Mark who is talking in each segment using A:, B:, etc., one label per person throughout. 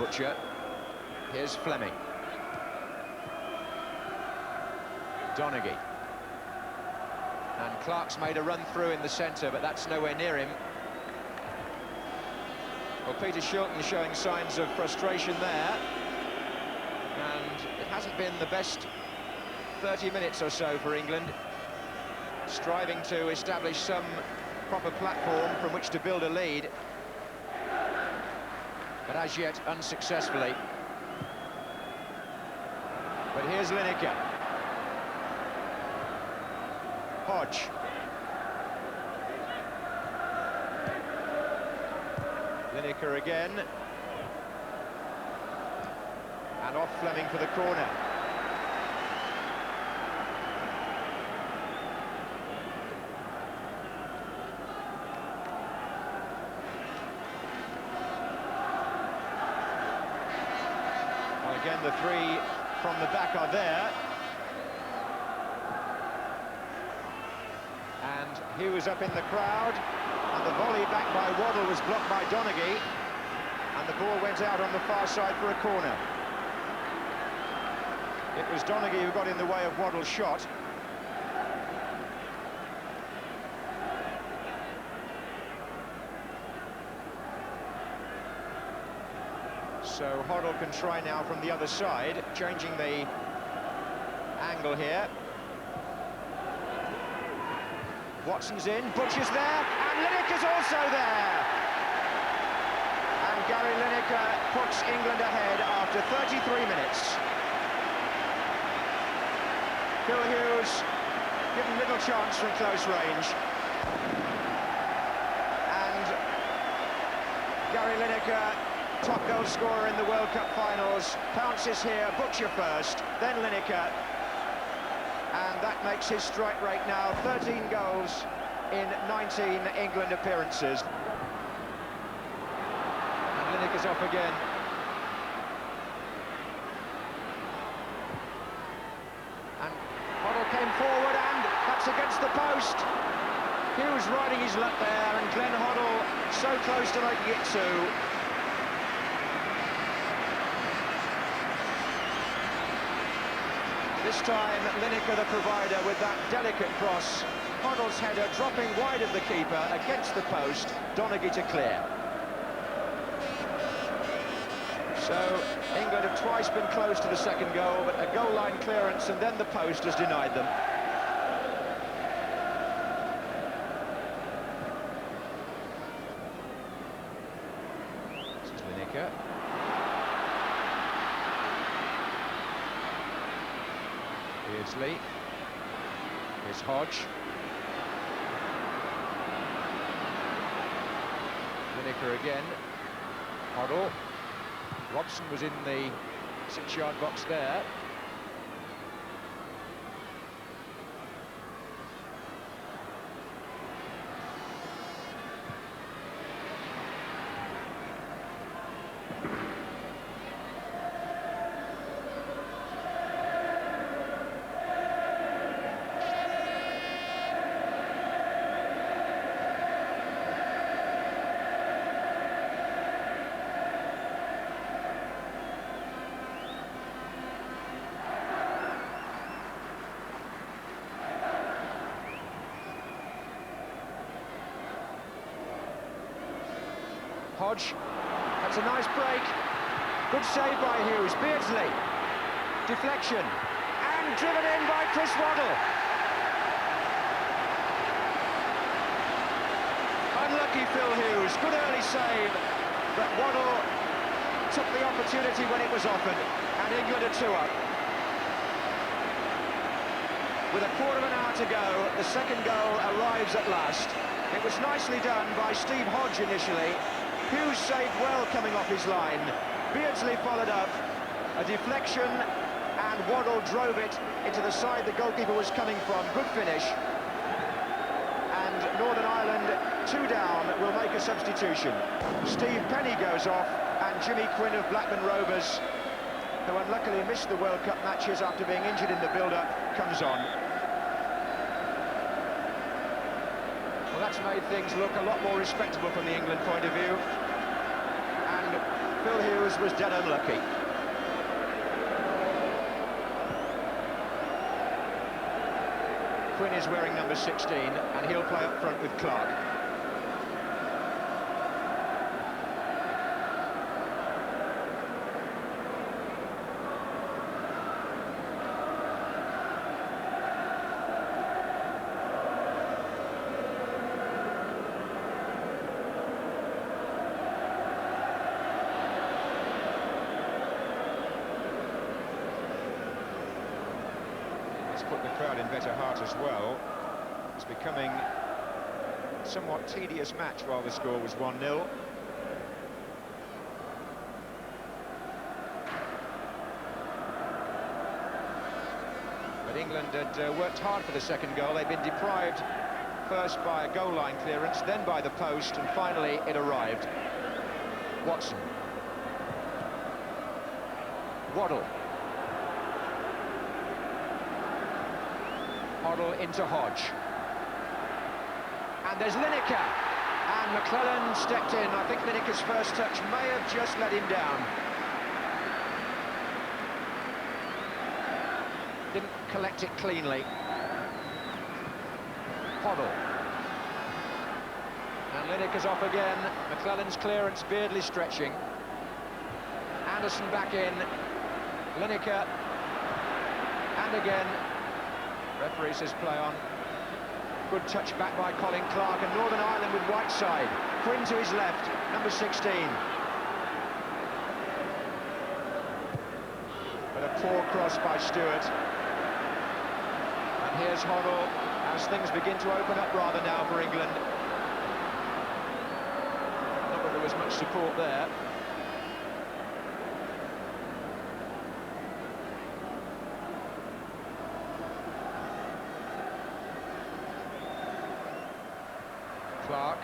A: Butcher. Here's Fleming. Donaghy. And Clark's made a run through in the centre, but that's nowhere near him. Well, Peter Shilton showing signs of frustration there. And it hasn't been the best 30 minutes or so for England. Striving to establish some proper platform from which to build a lead. But as yet, unsuccessfully. But here's Lineker. Hodge. Lineker again. And off Fleming for the corner. Well, again, the three from the back are there. And Hughes up in the crowd. And the volley back by Waddle was blocked by Donaghy. And the ball went out on the far side for a corner. It was Donaghy who got in the way of Waddle's shot. So Hoddle can try now from the other side, changing the angle here. Watson's in, Butcher's there, and Lineker's also there! And Gary Lineker puts England ahead after 33 minutes. Phil Hughes given little chance from close range. And Gary Lineker, top goal scorer in the World Cup finals, pounces here, Butcher first, then Lineker. And that makes his strike rate now 13 goals in 19 England appearances. And Lineker's off again. And Hoddle came forward, and that's against the post. Hughes riding his luck there, and Glenn Hoddle so close to making it two. This time, Lineker the provider with that delicate cross. Hoddle's header dropping wide of the keeper against the post. Donaghy to clear. So, England have twice been close to the second goal, but a goal line clearance and then the post has denied them. This is Lineker. Beardsley. Here's Hodge. Lineker again. Hoddle. Robson was in the 6-yard box there. Hodge, that's a nice break. Good save by Hughes. Beardsley, deflection, and driven in by Chris Waddle. Unlucky Phil Hughes, good early save, but Waddle took the opportunity when it was offered, and England are 2 up. With a quarter of an hour to go, the second goal arrives at last. It was nicely done by Steve Hodge initially. Hughes saved well coming off his line. Beardsley followed up, a deflection, and Waddle drove it into the side the goalkeeper was coming from. Good finish. And Northern Ireland, 2 down, will make a substitution. Steve Penny goes off, and Jimmy Quinn of Blackburn Rovers, who unluckily missed the World Cup matches after being injured in the build-up, comes on. Well, that's made things look a lot more respectable from the England point of view. And Phil Hughes was dead unlucky. Quinn is wearing number 16, and he'll play up front with Clark. Put the crowd in better heart as well. It's becoming a somewhat tedious match while the score was 1-0. But England had worked hard for the second goal. They'd been deprived first by a goal line clearance, then by the post, and finally it arrived. Watson. Waddle. Hoddle into Hodge. And there's Lineker. And McClellan stepped in. I think Lineker's first touch may have just let him down. Didn't collect it cleanly. Hoddle. And Lineker's off again. McClellan's clearance, Beardley stretching. Anderson back in. Lineker. And again. Referee says play on. Good touch back by Colin Clark, and Northern Ireland with Whiteside. Quinn to his left, number 16. But a poor cross by Stewart. And here's Hoddle as things begin to open up rather now for England. Not that there was much support there. Clark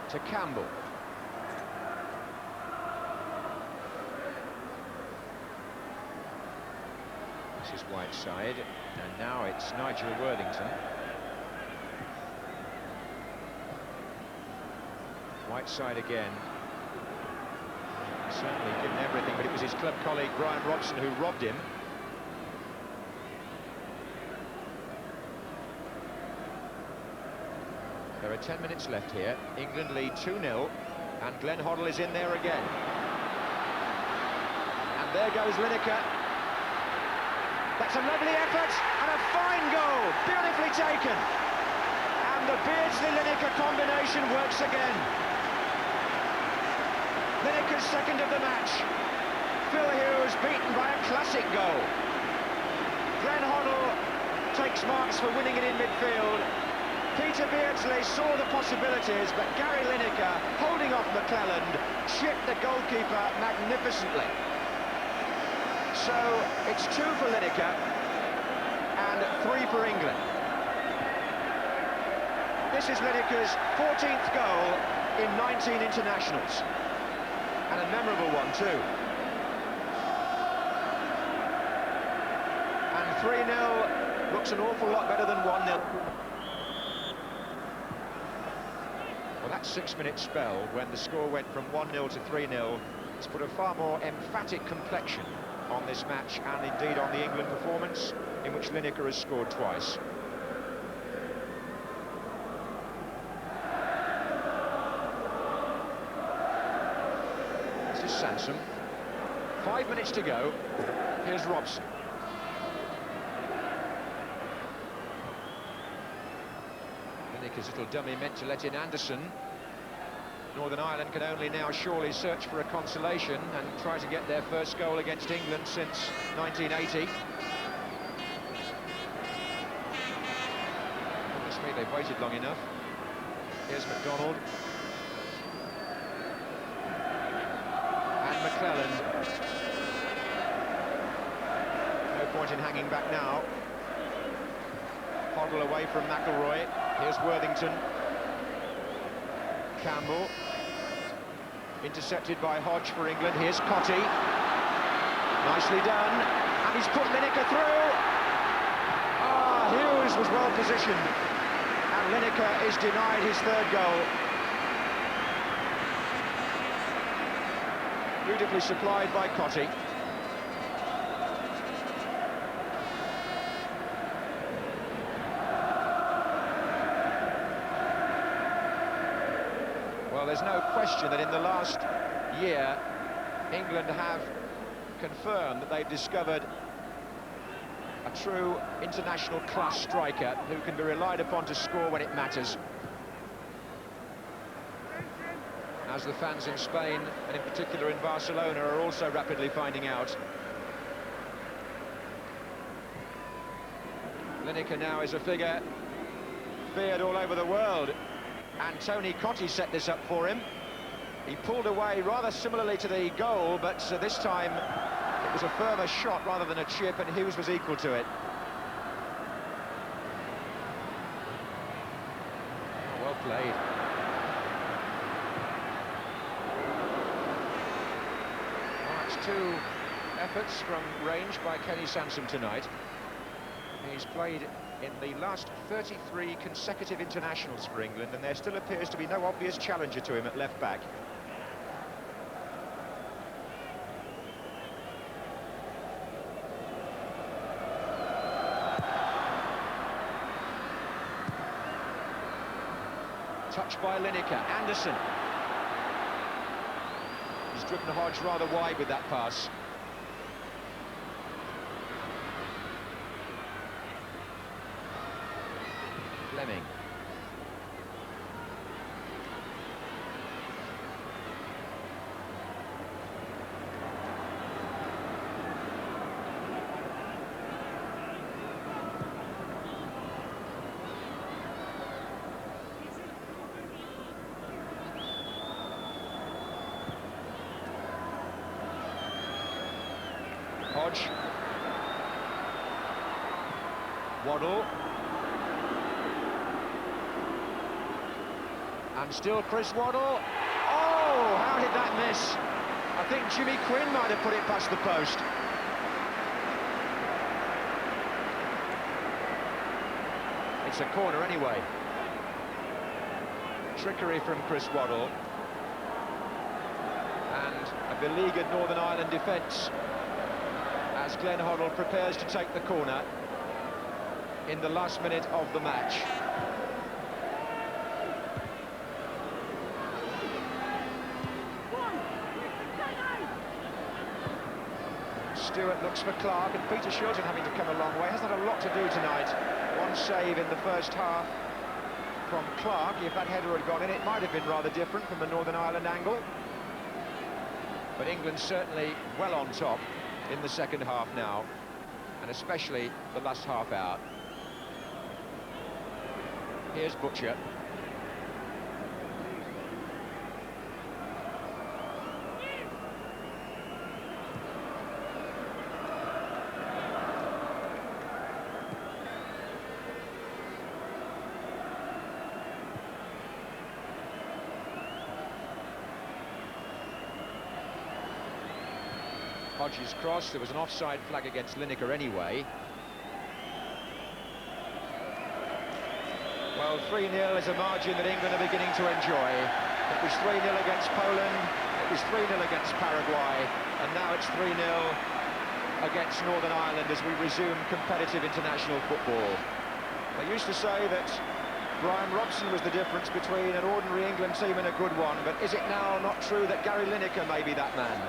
A: to Campbell. This is Whiteside, and now it's Nigel Worthington. Whiteside again. Certainly given everything, but it was his club colleague Brian Robson who robbed him. There are 10 minutes left here. England lead 2-0, and Glenn Hoddle is in there again. And there goes Lineker. That's a lovely effort, and a fine goal, beautifully taken. And the Beardsley-Lineker combination works again. Lineker's second of the match. Phil Hughes beaten by a classic goal. Glenn Hoddle takes marks for winning it in midfield. Peter Beardsley saw the possibilities, but Gary Lineker, holding off McClelland, chipped the goalkeeper magnificently. So it's 2 for Lineker and 3 for England. This is Lineker's 14th goal in 19 internationals, and a memorable one too. And 3-0 looks an awful lot better than 1-0. Well, that 6-minute spell, when the score went from 1-0 to 3-0, has put a far more emphatic complexion on this match, and indeed on the England performance, in which Lineker has scored twice. This is Sansom. 5 minutes to go. Here's Robson. Lineker's little dummy meant to let in Anderson. Northern Ireland can only now surely search for a consolation and try to get their first goal against England since 1980. Goodness me, they've waited long enough. Here's McDonald. And McClelland. No point in hanging back now. Hoddle away from McIlroy. Here's Worthington. Campbell. Intercepted by Hodge for England. Here's Cottee. Nicely done. And he's put Lineker through. Ah, Hughes was well positioned. And Lineker is denied his third goal. Beautifully supplied by Cottee. Well, there's no question that in the last year, England have confirmed that they've discovered a true international class striker who can be relied upon to score when it matters. As the fans in Spain, and in particular in Barcelona, are also rapidly finding out. Lineker now is a figure feared all over the world, and Tony Cottee set this up for him. He pulled away rather similarly to the goal, but this time it was a firmer shot rather than a chip, and Hughes was equal to it. Oh, well played. Two efforts from range by Kenny Sansom tonight. He's played in the last 33 consecutive internationals for England, and there still appears to be no obvious challenger to him at left back. Touched by Lineker. Anderson. He's driven Hodge rather wide with that pass. Fleming. Hodge. Waddle. And still Chris Waddle. Oh, how did that miss? I think Jimmy Quinn might have put it past the post. It's a corner anyway. Trickery from Chris Waddle. And a beleaguered Northern Ireland defence as Glenn Hoddle prepares to take the corner in the last minute of the match. Stewart looks for Clark, and Peter Shilton having to come a long way. Hasn't had a lot to do tonight. One save in the first half from Clark. If that header had gone in, it might have been rather different from the Northern Ireland angle. But England certainly well on top in the second half now, and especially the last half hour. Here's Butcher. Hodges' cross. There was an offside flag against Lineker anyway. Well, 3-0 is a margin that England are beginning to enjoy. It was 3-0 against Poland, it was 3-0 against Paraguay, and now it's 3-0 against Northern Ireland as we resume competitive international football. They used to say that Brian Robson was the difference between an ordinary England team and a good one, but is it now not true that Gary Lineker may be that man?